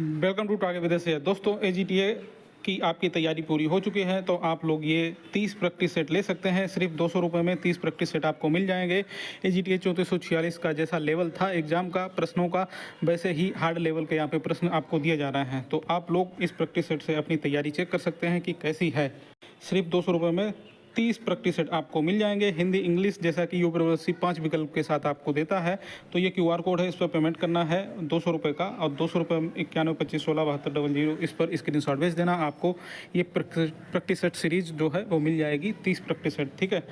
Welcome to टागे विदेश से दोस्तों, एजीटीए की आपकी तैयारी पूरी हो चुकी है तो आप लोग ये 30 प्रैक्टिस सेट ले सकते हैं। सिर्फ 200 रुपये में 30 प्रैक्टिस सेट आपको मिल जाएंगे। एजीटीए 3446 का जैसा लेवल था एग्जाम का प्रश्नों का, वैसे ही हार्ड लेवल के यहाँ पे प्रश्न आपको दिए जा रहे हैं। तो आप लोग इस प्रैक्टिस सेट से अपनी तैयारी चेक कर सकते हैं कि कैसी है। सिर्फ 200 रुपये में 30 प्रैक्टिस सेट आपको मिल जाएंगे। हिंदी इंग्लिश जैसा कि यूपीएससी 5 विकल्प के साथ आपको देता है। तो ये क्यूआर कोड है, इस पर पेमेंट करना है 200 रुपये का, और 200 रुपये 9125167200 इस पर स्क्रीनशॉट भेज देना। आपको ये प्रैक्टिस सेट सीरीज जो है वो मिल जाएगी 30 प्रैक्टिस सेट। ठीक है,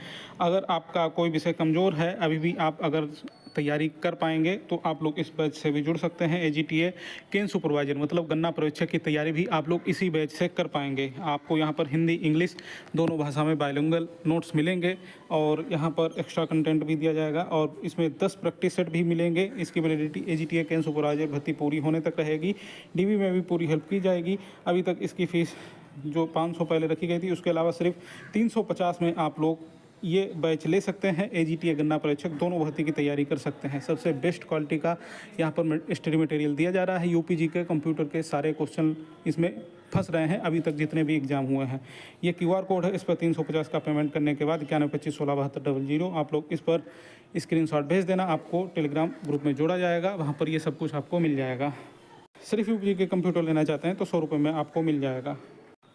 अगर आपका कोई विषय कमज़ोर है, अभी भी आप अगर तैयारी कर पाएंगे तो आप लोग इस बैच से भी जुड़ सकते हैं। एजीटीए केन सुपरवाइजर मतलब गन्ना पर्यवेक्षक की तैयारी भी आप लोग इसी बैच से कर पाएंगे। आपको यहाँ पर हिंदी इंग्लिश दोनों भाषा में बायलिंगुअल नोट्स मिलेंगे, और यहाँ पर एक्स्ट्रा कंटेंट भी दिया जाएगा, और इसमें 10 प्रैक्टिस सेट भी मिलेंगे। इसकी वैलिडिटी एजीटीए केन सुपरवाइजर भर्ती पूरी होने तक रहेगी। डीवी में भी पूरी हेल्प की जाएगी। अभी तक इसकी फ़ीस जो 500 पहले रखी गई थी, उसके अलावा सिर्फ 350 में आप लोग ये बैच ले सकते हैं। एजीटीए गन्ना पर्यवेक्षक दोनों भर्ती की तैयारी कर सकते हैं। सबसे बेस्ट क्वालिटी का यहाँ पर स्टडी मटेरियल दिया जा रहा है। यूपीजी के कंप्यूटर के सारे क्वेश्चन इसमें फंस रहे हैं अभी तक जितने भी एग्जाम हुए हैं। ये क्यूआर कोड है, इस पर 350 का पेमेंट करने के बाद 9125167200 आप लोग इस पर स्क्रीनशॉट भेज देना। आपको टेलीग्राम ग्रुप में जोड़ा जाएगा, वहाँ पर ये सब कुछ आपको मिल जाएगा। सिर्फ यूपीजी के कंप्यूटर लेना चाहते हैं तो 100 रुपये में आपको मिल जाएगा।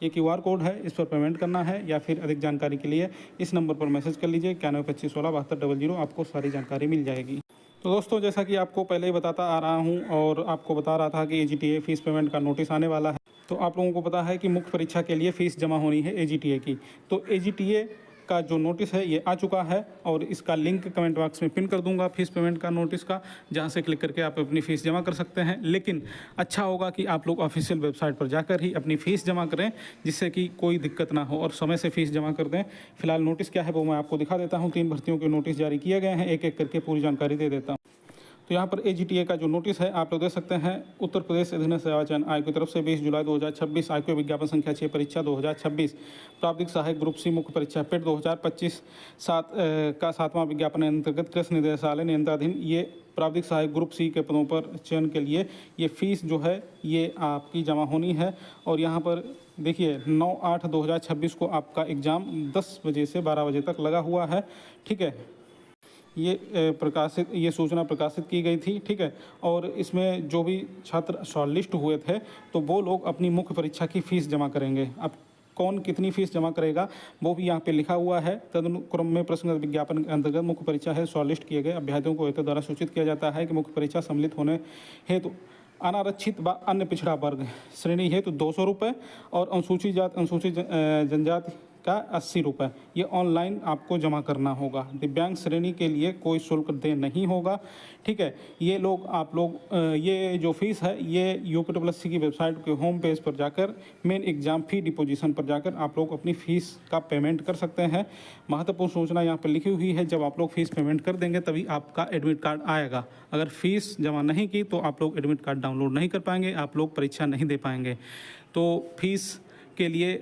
ये क्यूआर कोड है, इस पर पेमेंट करना है, या फिर अधिक जानकारी के लिए इस नंबर पर मैसेज कर लीजिए 9125167200, आपको सारी जानकारी मिल जाएगी। तो दोस्तों, जैसा कि आपको पहले ही बताता आ रहा हूं और आपको बता रहा था कि एजीटीए फीस पेमेंट का नोटिस आने वाला है। तो आप लोगों को पता है कि मुख्य परीक्षा के लिए फ़ीस जमा होनी है एजीटीए की। तो एजीटीए का जो नोटिस है ये आ चुका है, और इसका लिंक कमेंट बॉक्स में पिन कर दूंगा फीस पेमेंट का नोटिस का, जहां से क्लिक करके आप अपनी फ़ीस जमा कर सकते हैं। लेकिन अच्छा होगा कि आप लोग ऑफिशियल वेबसाइट पर जाकर ही अपनी फ़ीस जमा करें, जिससे कि कोई दिक्कत ना हो, और समय से फ़ीस जमा कर दें। फिलहाल नोटिस क्या है वो मैं आपको दिखा देता हूँ। 3 भर्तियों के नोटिस जारी किए गए हैं, एक एक करके पूरी जानकारी दे देता हूँ। तो यहाँ पर एजीटीए का जो नोटिस है आप लोग देख सकते हैं। उत्तर प्रदेश अधीन सेवा चयन आयोग की तरफ से 20 जुलाई 2026 आयोग विज्ञापन संख्या 6 परीक्षा 2026 प्राप्तिक सहायक ग्रुप सी मुख्य परीक्षा पेट 2025 का 7वां विज्ञापन अंतर्गत कृषि निदेशालय नियंत्रणाधीन ये प्राप्तिक सहायक ग्रुप सी के पदों पर चयन के लिए ये फ़ीस जो है ये आपकी जमा होनी है। और यहाँ पर देखिए 9/8/2026 को आपका एग्ज़ाम 10 बजे से 12 बजे तक लगा हुआ है। ठीक है, ये सूचना प्रकाशित की गई थी। ठीक है, और इसमें जो भी छात्र शॉर्टलिस्ट हुए थे तो वो लोग अपनी मुख्य परीक्षा की फ़ीस जमा करेंगे। अब कौन कितनी फ़ीस जमा करेगा वो भी यहाँ पे लिखा हुआ है। तदनुक्रम में प्रश्न विज्ञापन के अंतर्गत मुख्य परीक्षा है शॉर्टलिस्ट किए गए अभ्यर्थियों को द्वारा सूचित किया जाता है कि मुख्य परीक्षा सम्मिलित होने हेतु अनारक्षित व अन्य पिछड़ा वर्ग श्रेणी हेतु 200 रुपये, और अनुसूचित जाति अनुसूचित जनजाति का 80 रुपये ये ऑनलाइन आपको जमा करना होगा। दिव्यांग श्रेणी के लिए कोई शुल्क दे नहीं होगा। ठीक है, ये लोग आप लोग ये जो फीस है ये यूपीएससी की वेबसाइट के होम पेज पर जाकर मेन एग्ज़ाम फ़ी डिपोजिशन पर जाकर आप लोग अपनी फ़ीस का पेमेंट कर सकते हैं। महत्वपूर्ण सूचना यहाँ पर लिखी हुई है, जब आप लोग फ़ीस पेमेंट कर देंगे तभी आपका एडमिट कार्ड आएगा। अगर फ़ीस जमा नहीं की तो आप लोग एडमिट कार्ड डाउनलोड नहीं कर पाएंगे, आप लोग परीक्षा नहीं दे पाएंगे। तो फीस के लिए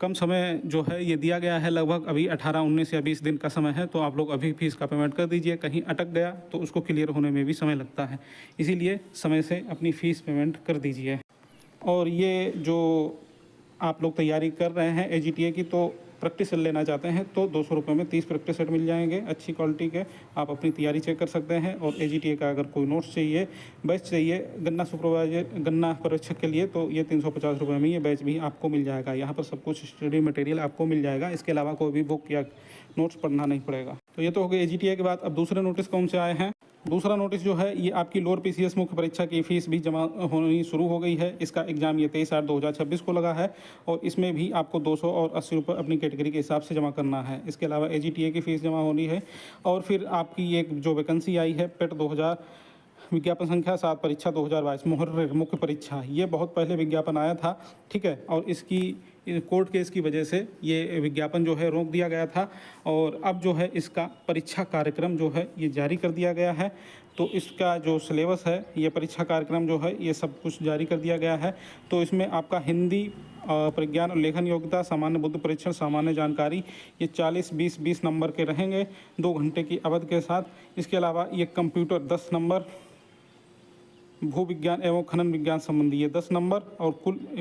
कम समय जो है ये दिया गया है, लगभग अभी 18, 19 या 20 दिन का समय है। तो आप लोग अभी फीस का पेमेंट कर दीजिए। कहीं अटक गया तो उसको क्लियर होने में भी समय लगता है, इसीलिए समय से अपनी फ़ीस पेमेंट कर दीजिए। और ये जो आप लोग तैयारी कर रहे हैं एजीटीए की, तो प्रैक्टिस सेट लेना चाहते हैं तो 200 रुपये में 30 प्रैक्टिस सेट मिल जाएंगे अच्छी क्वालिटी के। आप अपनी तैयारी चेक कर सकते हैं। और एजीटीए का अगर कोई नोट्स चाहिए, बैच चाहिए गन्ना सुपरवाइजर गन्ना पर्यवेक्षक के लिए, तो ये 350 रुपये में ये बैच भी आपको मिल जाएगा। यहाँ पर सब कुछ स्टडी मटेरियल आपको मिल जाएगा, इसके अलावा कोई भी बुक या नोट्स पढ़ना नहीं पड़ेगा। तो ये तो हो गई एजीटीए के बाद। अब दूसरे नोटिस कौन से आए हैं? दूसरा नोटिस जो है ये आपकी लोअर पीसीएस मुख्य परीक्षा की फ़ीस भी जमा होनी शुरू हो गई है। इसका एग्ज़ाम ये 23/8/2026 को लगा है, और इसमें भी आपको 200 और 80 रुपये अपनी कैटेगरी के हिसाब से जमा करना है। इसके अलावा एजीटीए की फ़ीस जमा होनी है। और फिर आपकी एक जो वैकेंसी आई है पेट 2000 विज्ञापन संख्या 7 परीक्षा 2022 मुहर्र मुख्य परीक्षा, ये बहुत पहले विज्ञापन आया था। ठीक है, और इसकी कोर्ट केस की वजह से ये विज्ञापन जो है रोक दिया गया था, और अब जो है इसका परीक्षा कार्यक्रम जो है ये जारी कर दिया गया है। तो इसका जो सिलेबस है ये परीक्षा कार्यक्रम जो है ये सब कुछ जारी कर दिया गया है। तो इसमें आपका हिंदी प्रज्ञान और लेखन योग्यता, सामान्य बुद्धि परीक्षण, सामान्य जानकारी, ये 40-20-20 नंबर के रहेंगे 2 घंटे की अवधि के साथ। इसके अलावा ये कंप्यूटर 10 नंबर, भू विज्ञान एवं खनन विज्ञान संबंधी ये 10 नंबर, और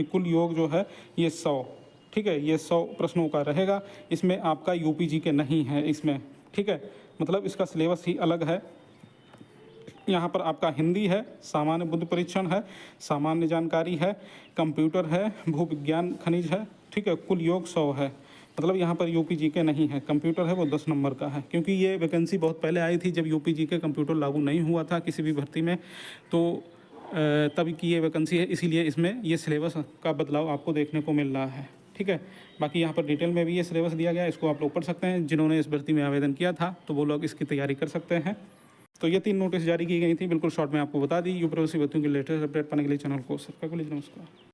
कुल योग जो है ये 100। ठीक है, ये 100 प्रश्नों का रहेगा। इसमें आपका यूपीजी के नहीं है इसमें। ठीक है, मतलब इसका सिलेबस ही अलग है। यहाँ पर आपका हिंदी है, सामान्य बुद्धि परीक्षण है, सामान्य जानकारी है, कंप्यूटर है, भू विज्ञान खनिज है। ठीक है, कुल योग 100 है। मतलब यहाँ पर यूपीजी के नहीं है। कंप्यूटर है वो 10 नंबर का है, क्योंकि ये वैकेंसी बहुत पहले आई थी जब यूपीजी के कंप्यूटर लागू नहीं हुआ था किसी भी भर्ती में, तो तभी की ये वैकेंसी है, इसीलिए इसमें ये सिलेबस का बदलाव आपको देखने को मिल रहा है। ठीक है, बाकी यहाँ पर डिटेल में भी ये सिलेबस दिया गया है, इसको आप लोग पढ़ सकते हैं। जिन्होंने इस भर्ती में आवेदन किया था तो वो लोग इसकी तैयारी कर सकते हैं। तो ये 3 नोटिस जारी की गई थी, बिल्कुल शॉर्ट में आपको बता दी। यूपीएससी भर्तियों की लेटेस्ट अपडेट पाने के लिए चैनल को सब्सक्राइब कर लीजिए। नमस्कार।